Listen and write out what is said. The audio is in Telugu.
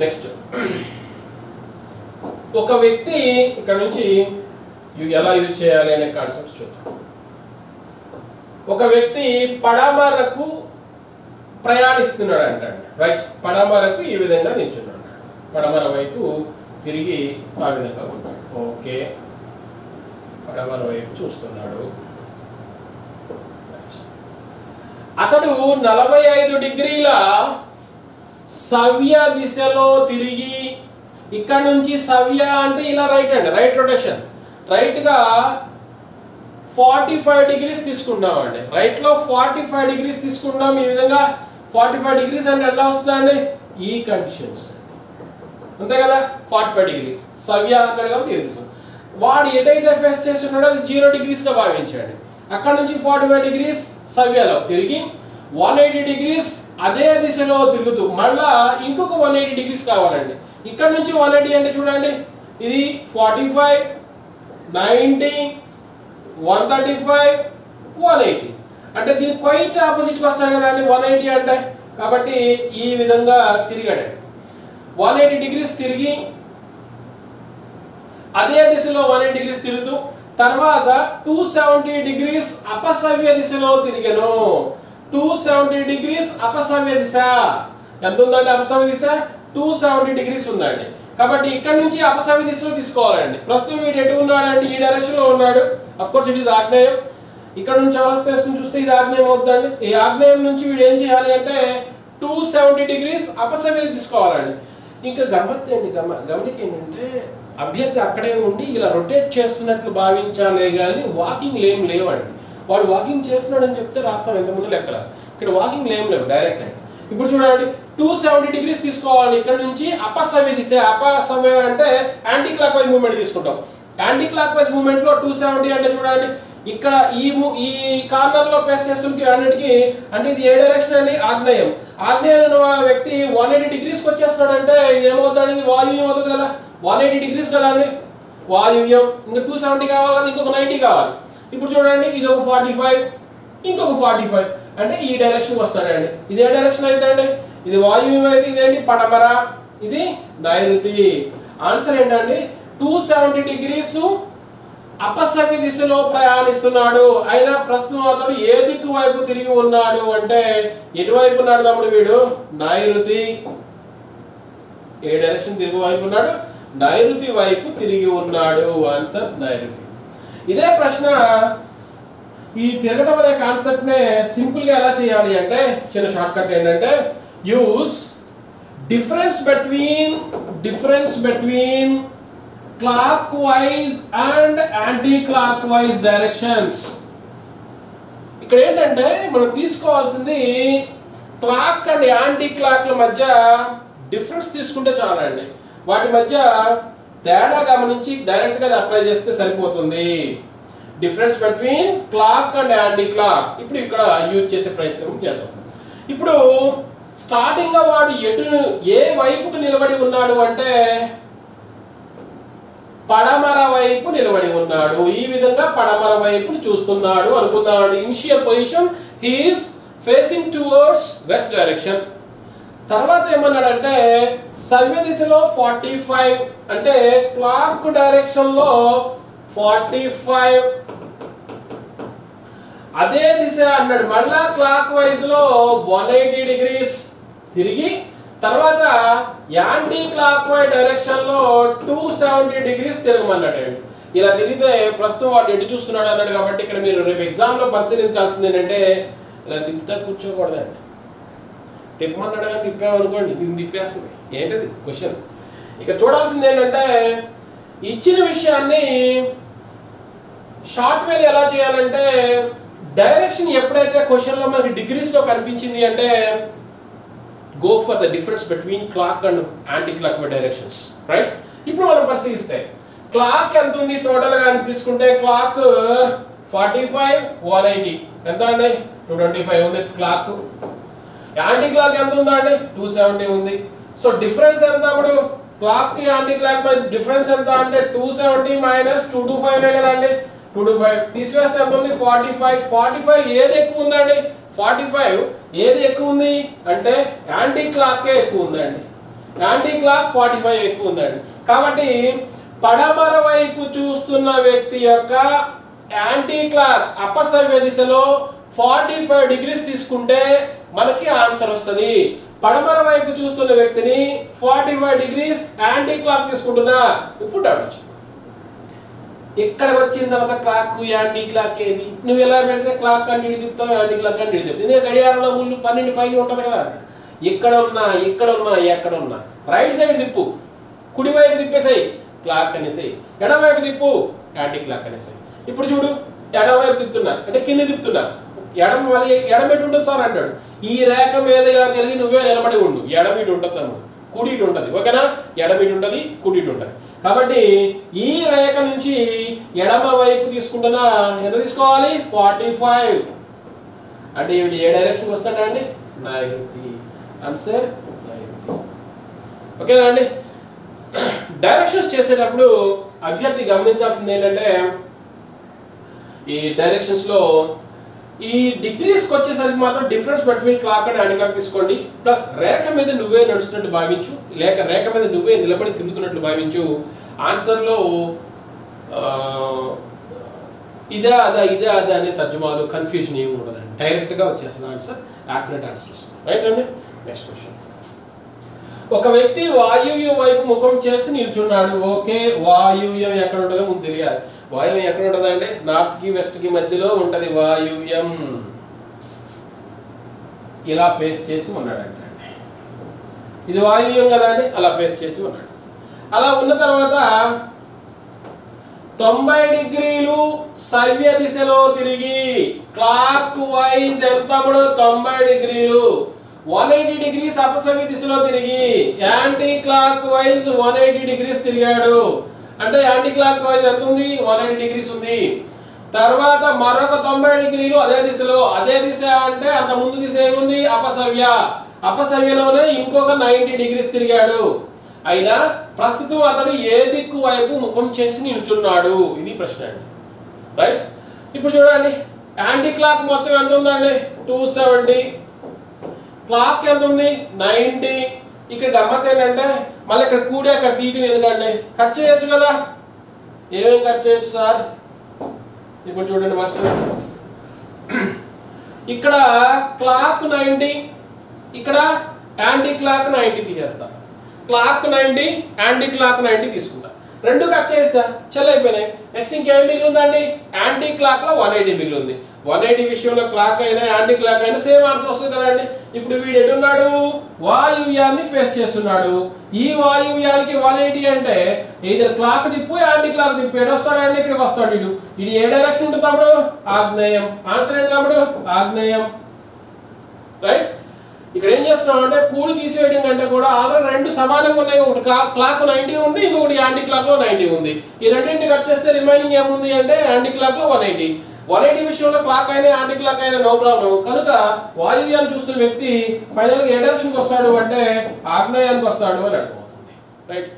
నెక్స్ట్ ఒక వ్యక్తి ఇక్కడ నుంచి ఎలా యూజ్ చేయాలి అనే కాన్సెప్ట్ చూద్దాం. ఒక వ్యక్తి పడమరకు ప్రయాణిస్తున్నాడు అంటాడు, రైట్? పడమరకు ఈ విధంగా నిల్చున్నాడు, పడమర వైపు తిరిగి ఆ విధంగా ఉంటాడు. ఓకే, పడమర వైపు చూస్తున్నాడు. అతడు 45 డిగ్రీల సవ్య దిశలో తిరిగి ఇక్కడ నుంచి సవ్య అంటే ఇలా రైట్ అండి, రైట్ రొటేషన్, రైట్ గా 45 డిగ్రీస్ తీసుకుంటామండి. రైట్ లో 45 డిగ్రీస్ తీసుకుంటాం. ఈ విధంగా 45 డిగ్రీస్ అంటే ఎట్లా వస్తుందండి? ఈ కండిషన్స్ అంతే కదా. 45 డిగ్రీస్ సవ్య అన్నాడు కాబట్టి వాడు ఎటైతే ఫేస్ చేస్తున్నాడో అది 0 డిగ్రీస్ గా భావించాడు. అక్కడ నుంచి 45 డిగ్రీస్ సవ్యలో తిరిగి 180 డిగ్రీస్ అదే దిశలో తిరుగుతూ మళ్ళా ఇంకొక 180 డిగ్రీస్ కావాలండి. ఇక్కడ నుంచి 180 అంటే చూడండి, ఇది 45, 90, 135, 180 అంటే దీనికి క్వైట్ ఆపోజిట్ గా వస్తాడు కదండి 180 అంటే. కాబట్టి ఈ విధంగా తిరిగాడు. 180 డిగ్రీస్ తిరిగి అదే దిశలో 180 డిగ్రీస్ తిరుగుతూ తర్వాత 270 డిగ్రీస్ అపసవ్య దిశలో తిరిగాను. 270 డిగ్రీస్ అపసవ్య దిశ ఎంత ఉందండి? అపసవ్య దిశ 270 డిగ్రీస్ ఉందండి. కాబట్టి ఇక్కడ నుంచి అపసవ్య దిశలో తీసుకోవాలండి. ప్రస్తుతం వీడు ఎటు ఉన్నాడండి? ఈ డైరెక్షన్ లో ఉన్నాడు. అఫ్ కోర్స్ ఇట్ ఈస్ ఆగ్నేయం. ఇక్కడ నుంచి అవస్థ వేసుకుని చూస్తే ఇది ఆగ్నేయం అవుతుందండి. ఈ ఆగ్నేయం నుంచి వీడు ఏం చేయాలి అంటే 270 డిగ్రీస్ అపసవ్య తీసుకోవాలండి. ఇంకా గమనిక ఏంటంటే అభ్యర్థి అక్కడే ఉండి ఇలా రొటేట్ చేస్తున్నట్లు భావించాలే కానీ వాకింగ్ లేం లేవండి. వాడు వాకింగ్ చేస్తున్నాడు అని చెప్తే రాస్తాం ఎంతమంది లెక్కల. ఇక్కడ వాకింగ్ లేం లేవు, డైరెక్ట్ అండి. ఇప్పుడు చూడండి 270 డిగ్రీస్ తీసుకోవాలి. ఇక్కడ నుంచి అపసవ్య దిశ, అపసవ్య అంటే యాంటీ క్లాక్ వైజ్ మూవ్మెంట్ తీసుకుంటాం. యాంటీ క్లాక్ వైజ్ మూవ్మెంట్ లో 270 అంటే చూడండి ఇక్కడ ఈ కార్నర్ లో పేస్ చేస్తుంది అన్నిటికి అంటే ఇది ఏ డైరెక్షన్ అండి? ఆగ్నేయం. ఆగ్నేయం వ్యక్తి 180 డిగ్రీస్కి వచ్చేస్తున్నాడు అంటే ఇది ఏమవుతుంది? ఇది వాయువ్యం అవుతుంది కదా. 180 డిగ్రీస్ కదా అండి వాయువ్యం. ఇంకా 270 కావాలి కదా, ఇంకొక 90 కావాలి. ఇప్పుడు చూడండి ఇది ఒక 45, ఇంకొక 45 అంటే ఈ డైరెక్షన్ వస్తాడండి. ఇది ఏ డైరెక్షన్ అయితే అండి? ఇది వాయువ్యం అయితే ఇదేంటి? పడమర, ఇది నైరుతి. ఆన్సర్ ఏంటండి? 270 డిగ్రీస్ అపసవ్య దిశలో ప్రయాణిస్తున్నాడు. అయినా ప్రస్తుతం అతడు ఏ దిక్కు వైపు తిరిగి ఉన్నాడు అంటే ఎటువైపు ఉన్నాడు తమ్ముడు? వీడు నైరుతి. ఏ డైరెక్షన్ తిరిగి వైపు ఉన్నాడు? నైరుతి వైపు తిరిగి ఉన్నాడు. ఆన్సర్ నైరుతి. ఇదే ప్రశ్న ఈ తిరగడం అనే కాన్సెప్ట్ నే సింపుల్ గా ఎలా చేయాలి అంటే చిన్న షార్ట్ కట్ ఏంటంటే use difference between clock wise and anti clock wise directions. ఇక్కడ ఏంటంటే మనం తీసుకోవాల్సింది క్లాక్ అండ్ యాంటీ క్లాక్ల మధ్య డిఫరెన్స్ తీసుకుంటే చాలండి. వాటి మధ్య తేడా గమనించి డైరెక్ట్ గా అప్లై చేస్తే సరిపోతుంది. Difference between clock and anti clock ఇప్పుడు ఇక్కడ యూజ్ చేసే ప్రయత్నం చేద్దాం. ఇప్పుడు స్టార్టింగ్ గా వాడు ఏ వైపుకు నిలబడి ఉన్నాడు అంటే పడమర వైపు నిలబడి ఉన్నాడు. ఈ విధంగా పడమర వైపు చూస్తున్నాడు అనుకుందామండి. Initial position he is facing towards west direction. తర్వాత ఏమన్నాడంటే సవ్య దిశలో 45 అంటే క్లాక్ డైరెక్షన్ లో 45 అదే దిశ అన్నాడు. మళ్ళా క్లాక్ వైజ్ లో 180 డిగ్రీస్ తిరిగి తర్వాత యాంటీ క్లాక్ వైజ్ డైరెక్షన్ లో 270 డిగ్రీస్ తిరగమన్నాడు. ఇలా తిరిగితే ప్రస్తుతం వాడు ఎటు చూస్తున్నాడు అన్నాడు. కాబట్టి ఇక్కడ మీరు రేపు ఎగ్జామ్ లో పరిశీలించాల్సింది ఏంటంటే ఇలా తిప్పుతా కూర్చోకూడదండి. తిప్పమన్నాడు కానీ తిప్పామనుకోండి దీన్ని తిప్పేస్తుంది. ఏంటది క్వశ్చన్? ఇక్కడ చూడాల్సింది ఏంటంటే ఇచ్చిన విషయాన్ని షార్ట్ వేలో ఎలా చేయాలంటే డైరెక్షన్ ఎప్పుడైతే క్వశ్చన్ లో మనకి డిగ్రీస్ లో కనిపించింది అంటే go for the difference between clock and anti clock directions, right? ఇప్పుడు మనం పరిశీలిస్తే క్లాక్ ఎంత ఉంది టోటల్ గా తీసుకుంటే క్లాక్ 45, 180 ఎంత అండి? 225 ఉంది క్లాక్. యాంటీ క్లాక్ ఎంత ఉందా అండి? 270 ఉంది. సో డిఫరెన్స్ ఎంత? అప్పుడు క్లాక్ కి యాంటీ క్లాక్ మధ్య డిఫరెన్స్ ఎంత అంటే 270 మైనస్ 225 కదండి. 225 తీసివేస్తే ఎంత ఉంది? 45. 45 ఏది ఎక్కువ ఉందండి? 45 ఏది ఎక్కువ ఉంది అంటే యాంటీ క్లాక్ ఎక్కువ ఉందండి. యాంటీ క్లాక్ 45 ఎక్కువ ఉందండి. కాబట్టి పడమర వైపు చూస్తున్న వ్యక్తి యొక్క యాంటీ క్లాక్ అపసవ్య దిశలో 45 డిగ్రీస్ తీసుకుంటే మనకి ఆన్సర్ వస్తుంది. పడమర వైపు చూస్తున్న వ్యక్తిని 45 డిగ్రీస్ యాంటీ క్లాక్ తీసుకుంటున్నా. ఇప్పుడు డౌట్ వచ్చింది, ఇక్కడ వచ్చిన తర్వాత క్లాక్ యాంటీ క్లాక్ ఏది? నువ్వు ఎలా పెడితే క్లాక్ అంటే ఇటు తిప్పుతావు, యాంటీ క్లాక్ అంటే ఇటు తిప్పుతావు. ఎందుకంటే గడియారంలో ముందు 12 పైకి ఉంటుంది కదా. ఇక్కడ ఉన్నా ఎక్కడ ఉన్నా రైట్ సైడ్ తిప్పు, కుడివైపు తిప్పేసాయి క్లాక్ అనేసాయి, ఎడమవైపు తిప్పు యాంటీ క్లాక్ అనేసాయి. ఇప్పుడు చూడు, ఎడమవైపు తిప్పుతున్నా అంటే కింద తిప్పుతున్నా, ఎడమ ఇటు ఉంటుంది సార్ అంటాడు. ఈ రేఖ మీద ఇలా తిరిగి నువ్వే నిలబడి ఉండు, ఎడమ ఇటు ఉంటుంది అన్నాడు, కుడి ఇటు ఉంటుంది. ఓకేనా? ఎడమ ఇటు ఉంటుంది, కుడి ఇటు ఉంటుంది. కాబట్టి ఈ రేఖ నుంచి ఎడమ వైపు తీసుకుంటున్నా ఎంత తీసుకోవాలి? 45. అంటే ఇవి ఏ డైరెక్షన్ వస్తాడా అండి? 90. ఆన్సర్ 90. ఓకేనా అండి? డైరెక్షన్స్ చేసేటప్పుడు అభ్యర్థి గమనించాల్సింది ఏంటంటే, ఈ డైరెక్షన్స్లో ఈ డిగ్రీస్కి వచ్చేసరికి మాత్రం difference between clock and anti clock తీసుకోండి. ప్లస్ రేఖ మీద నువ్వే నడుస్తున్నట్టు భావించు, లేక రేఖ మీద నువ్వే నిలబడి తిరుగుతున్నట్లు భావించు. ఆన్సర్లో ఇదే అదా అనే తర్జుమాలు కన్ఫ్యూజన్ ఏమి ఉండదండి, డైరెక్ట్గా వచ్చేస్తుంది ఆన్సర్, యాక్యురేట్ ఆన్సర్ వస్తుంది. రైట్ అండి? Next question. ఒక వ్యక్తి వాయువ్యం వైపు ముఖం చేసి నిల్చున్నాడు. ఓకే, వాయువ్యం ఎక్కడ ఉంటుందో ముందు తెలియాలి. వాయువ్యం ఎక్కడ ఉంటుంది అంటే నార్త్ కి వెస్ట్ కి మధ్యలో ఉంటది వాయువ్యం. ఇలా ఫేస్ చేసి ఉన్నాడంట. ఇది వాయువ్యం కదా అండి, అలా ఫేస్ చేసి ఉన్నాడు. అలా ఉన్న తర్వాత 90 డిగ్రీలు సవ్య దిశలో తిరిగి క్లాక్ వైజ్ ఎంత? 90 డిగ్రీలు 180 డిగ్రీస్ అపసవ్య దిశలో తిరిగి యాంటీ క్లాక్ వైజ్ 180 డిగ్రీస్ తిరిగాడు. అంటే యాంటీ క్లాక్ వైజ్ ఎంత ఉంది? 180 డిగ్రీస్ ఉంది. తర్వాత మరొక 90 డిగ్రీలు అదే దిశలో, అదే దిశ అంటే అంత ముందు దిశ ఏముంది? అపసవ్య. అపసవ్యలోనే ఇంకొక 90 డిగ్రీస్ తిరిగాడు. అయినా ప్రస్తుతం అతడు ఏ దిక్కు వైపు ముఖం చేసి నిల్చున్నాడు? ఇది ప్రశ్న అండి. రైట్? ఇప్పుడు చూడండి, యాంటీ క్లాక్ మొత్తం ఎంత ఉందండి? 270. క్లాక్ ఎంత ఉంది? 90. ఇక్కడ గమ్మత్ ఏంటంటే మళ్ళీ ఇక్కడ కూడి అక్కడ తీయటం ఎందుకంటే కట్ చేయొచ్చు కదా. ఏమేమి కట్ చేయొచ్చు సార్? ఇప్పుడు చూడండి మాస్టర్, ఇక్కడ క్లాక్ 90, ఇక్కడ యాంటీ క్లాక్ 90 తీసేస్తా. క్లాక్ 90, యాంటీ క్లాక్ 90 తీసుకుంటా. రెండు కట్ చేసా, చెల్లైపోయినాయి. నెక్స్ట్ ఇంకేం మిగిలి ఉందండి? యాంటీ క్లాక్ లో 180 మిగిలి ఉంది. 180 విషయంలో క్లాక్ అయినా యాంటీ క్లాక్ అయినా సేమ్ ఆన్సర్ వస్తుంది కదండి. ఇప్పుడు వీడు ఎటున్నాడు? వాయువ్యాన్ని ఫేస్ చేస్తున్నాడు. ఈ వాయువ్యానికి 180 అంటే ఇద్దరు క్లాక్ తిప్పు, యాంటీ క్లాక్ తిప్పు. ఎటు వస్తాడండి? ఇక్కడికి వస్తాడు. వీడు ఇది ఏ డైరెక్షన్ ఉంటుంది తమ్ముడు? ఆగ్నేయం. ఆన్సర్ ఏంటి తమ్ముడు? ఆగ్నేయం. రైట్? ఇక్కడ ఏం చేస్తున్నాం అంటే కూడి తీసివేయడం కంటే కూడా ఆల్రెడీ రెండు సమానంగా ఉన్నాయి. ఒకటి క్లాక్ 90 ఉంది, ఇంకొకటి యాంటీ క్లాక్ లో 90 ఉంది. ఈ రెండింటిని కట్ చేస్తే రిమైనింగ్ ఏముంది అంటే యాంటీ క్లాక్ లో 180. 180 విషయంలో క్లాక్ అయినా యాంటీ క్లాక్ అయినా నో ప్రాబ్లం. కనుక వాయువ్యాన్ని చూస్తున్న వ్యక్తి ఫైనల్ గా ఏ డైరెక్షన్కి వస్తాడు అంటే ఆగ్నేయానికి వస్తాడు అని అర్థమవుతుంది. రైట్?